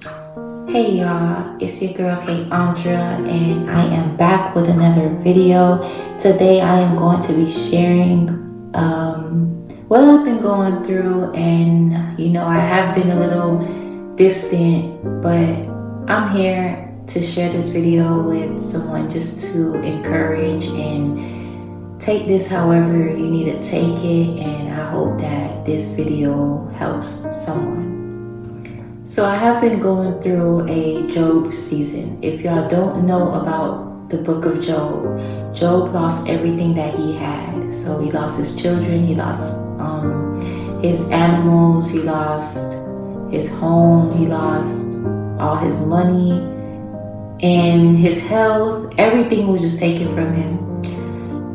Hey y'all, it's your girl Kate Andra, and I am back with another video. Today I am going to be sharing what I've been going through, and I have been a little distant, but I'm here to share this video with someone just to encourage and take this however you need to take it, and I hope that this video helps someone. So I have been going through a Job season. If y'all don't know about the book of Job, Job lost everything that he had. So he lost his children, he lost his animals, he lost his home, he lost all his money and his health. Everything was just taken from him.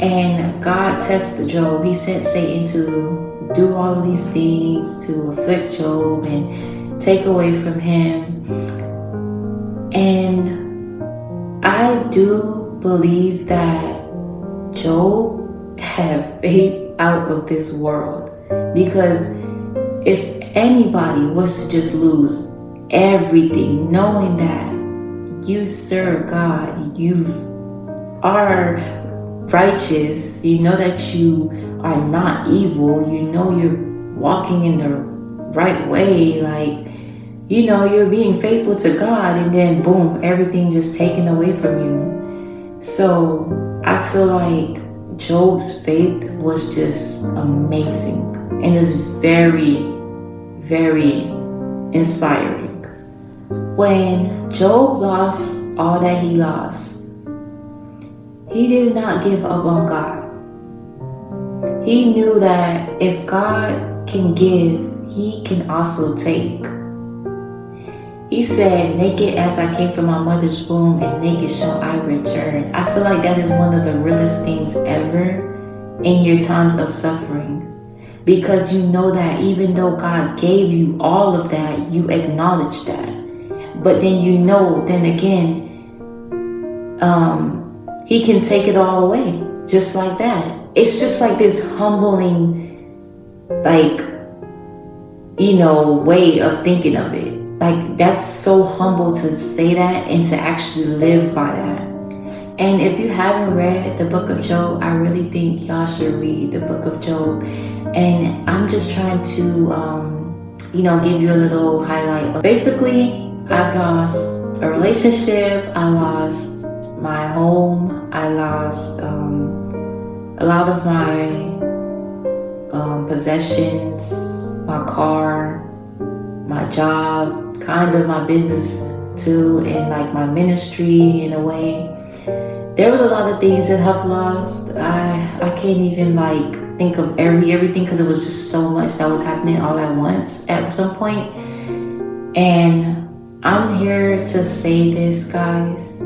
And God tested Job. He sent Satan to do all of these things to afflict Job and take away from him. And I do believe that Job had faith out of this world, because if anybody was to just lose everything, knowing that you serve God, you are righteous, you know that you are not evil, you know you're walking in the right way, like you're being faithful to God, and then boom, everything just taken away from you. So I feel like Job's faith was just amazing and is very, very inspiring. When Job lost all that he lost, he did not give up on God. He knew that if God can give, he can also take. He said, naked as I came from my mother's womb, and naked shall I return. I feel like that is one of the realest things ever in your times of suffering. Because you know that even though God gave you all of that, you acknowledge that. But then then again, he can take it all away. Just like that. It's just like this humbling, way of thinking of it. Like, that's so humble to say that and to actually live by that. And if you haven't read the book of Job, I really think y'all should read the book of Job. And I'm just trying to, give you a little highlight of, basically, I've lost a relationship, I lost my home, I lost a lot of my possessions, my car, my job, kind of my business too, and like my ministry in a way. There was a lot of things that I've lost. I can't even think of everything, because it was just so much that was happening all at once at some point. And I'm here to say this, guys.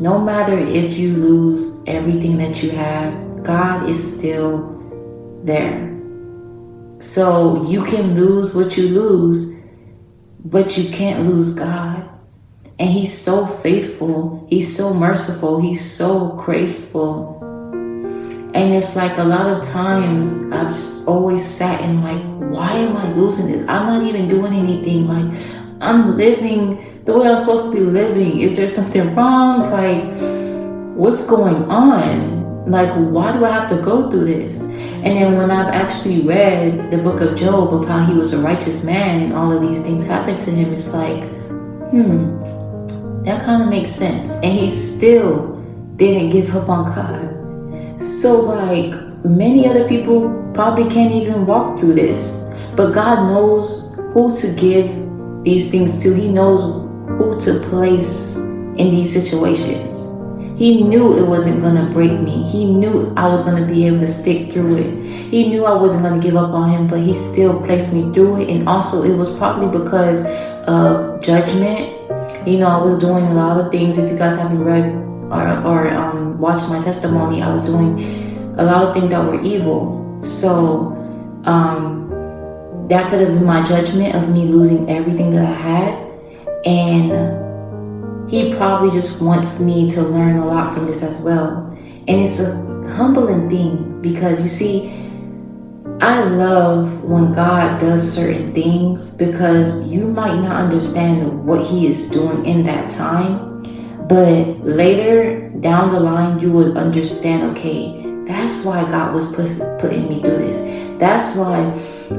No matter if you lose everything that you have, God is still there. So you can lose what you lose, but you can't lose God. And he's so faithful, he's so merciful, he's so graceful. And it's like a lot of times I've just always sat and why am I losing this? I'm not even doing anything. I'm living the way I'm supposed to be living. Is there something wrong? What's going on? Why do I have to go through this? And then when I've actually read the book of Job, of how he was a righteous man and all of these things happened to him, it's that kind of makes sense. And he still didn't give up on God. So many other people probably can't even walk through this. But God knows who to give these things to. He knows who to place in these situations. He knew it wasn't going to break me. He knew I was going to be able to stick through it. He knew I wasn't going to give up on him, but he still placed me through it. And also it was probably because of judgment. I was doing a lot of things. If you guys haven't read or watched my testimony, I was doing a lot of things that were evil. So that could have been my judgment of me losing everything that I had. And he probably just wants me to learn a lot from this as well. And it's a humbling thing, because you see, I love when God does certain things because you might not understand what He is doing in that time, but later down the line you would understand, okay, that's why God was putting me through this. That's why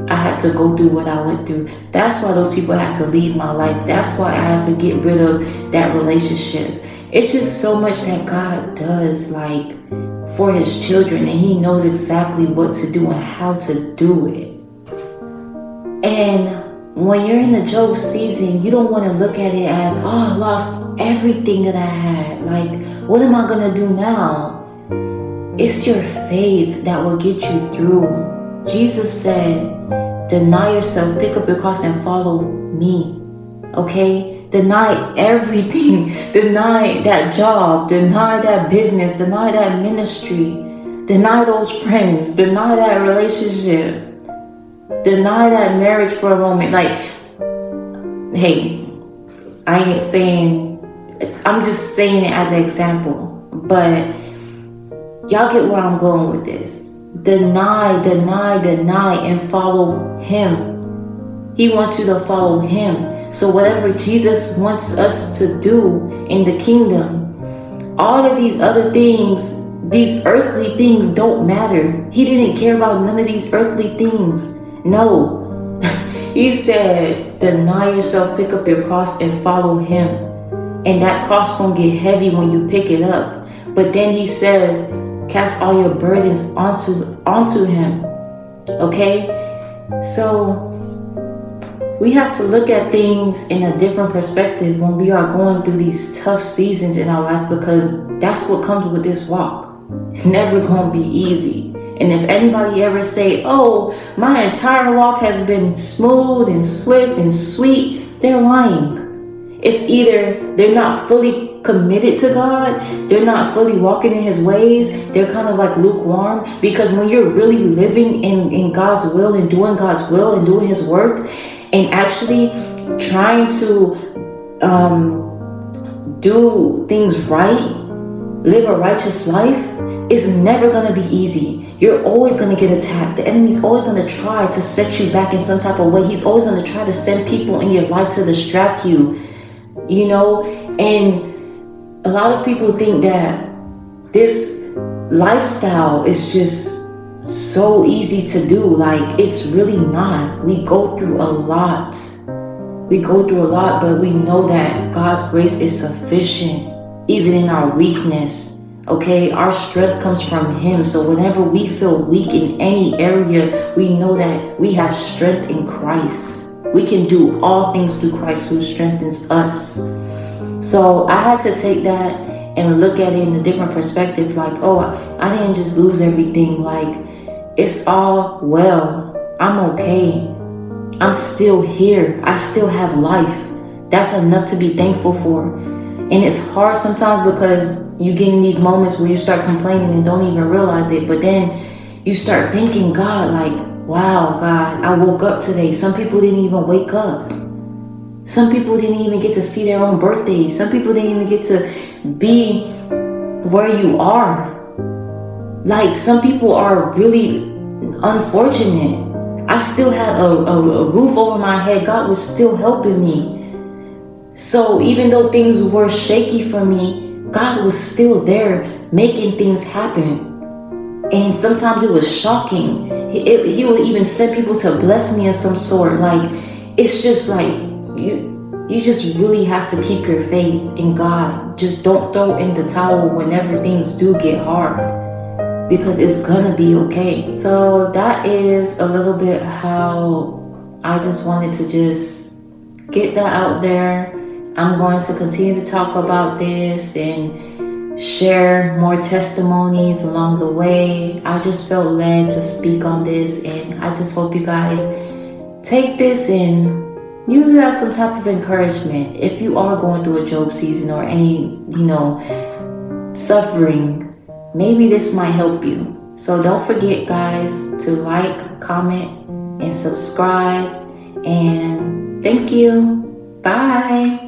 I had to go through what I went through. That's why those people had to leave my life. That's why I had to get rid of that relationship. It's just so much that God does, like, for His children, and He knows exactly what to do and how to do it. And when you're in the Job season, you don't want to look at it as, oh, I lost everything that I had. Like, what am I going to do now? It's your faith that will get you through. Jesus said, deny yourself, pick up your cross and follow me. Okay? Deny everything. Deny that job. Deny that business. Deny that ministry. Deny those friends. Deny that relationship. Deny that marriage for a moment. Like, hey, I ain't saying, I'm just saying it as an example. But y'all get where I'm going with this. Deny, and follow Him. He wants you to follow Him. So whatever Jesus wants us to do in the kingdom, all of these other things, these earthly things don't matter. He didn't care about none of these earthly things. No. He said, deny yourself, pick up your cross and follow Him. And that cross gonna get heavy when you pick it up. But then He says, cast all your burdens onto Him. Okay? So we have to look at things in a different perspective when we are going through these tough seasons in our life, because that's what comes with this walk. It's never going to be easy. And if anybody ever say, oh, my entire walk has been smooth and swift and sweet, they're lying. It's either they're not fully committed to God, they're not fully walking in His ways, they're kind of like lukewarm. Because when you're really living in God's will and doing God's will and doing His work and actually trying to do things right, live a righteous life, it's never going to be easy. You're always going to get attacked. The enemy's always going to try to set you back in some type of way. He's always going to try to send people in your life to distract you, you know. And a lot of people think that this lifestyle is just so easy to do. Like, it's really not. We go through a lot. But we know that God's grace is sufficient even in our weakness. Okay, our strength comes from Him. So whenever we feel weak in any area, we know that we have strength in Christ. We can do all things through Christ who strengthens us. So I had to take that and look at it in a different perspective. Like, oh, I didn't just lose everything. Like, it's all well. I'm okay. I'm still here. I still have life. That's enough to be thankful for. And it's hard sometimes because you get in these moments where you start complaining and don't even realize it. But then you start thanking God, like, wow, God, I woke up today. Some people didn't even wake up. Some people didn't even get to see their own birthdays. Some people didn't even get to be where you are. Like, some people are really unfortunate. I still had a roof over my head. God was still helping me. So even though things were shaky for me, God was still there making things happen. And sometimes it was shocking. He would even send people to bless me in some sort. Like, it's just like, you just really have to keep your faith in God. Just don't throw in the towel whenever things do get hard, because it's gonna be okay. So that is a little bit how I just wanted to just get that out there. I'm going to continue to talk about this and share more testimonies along the way. I just felt led to speak on this, and I just hope you guys take this and use it as some type of encouragement. If you are going through a Job season or any, suffering, maybe this might help you. So don't forget, guys, to like, comment, and subscribe. And thank you. Bye.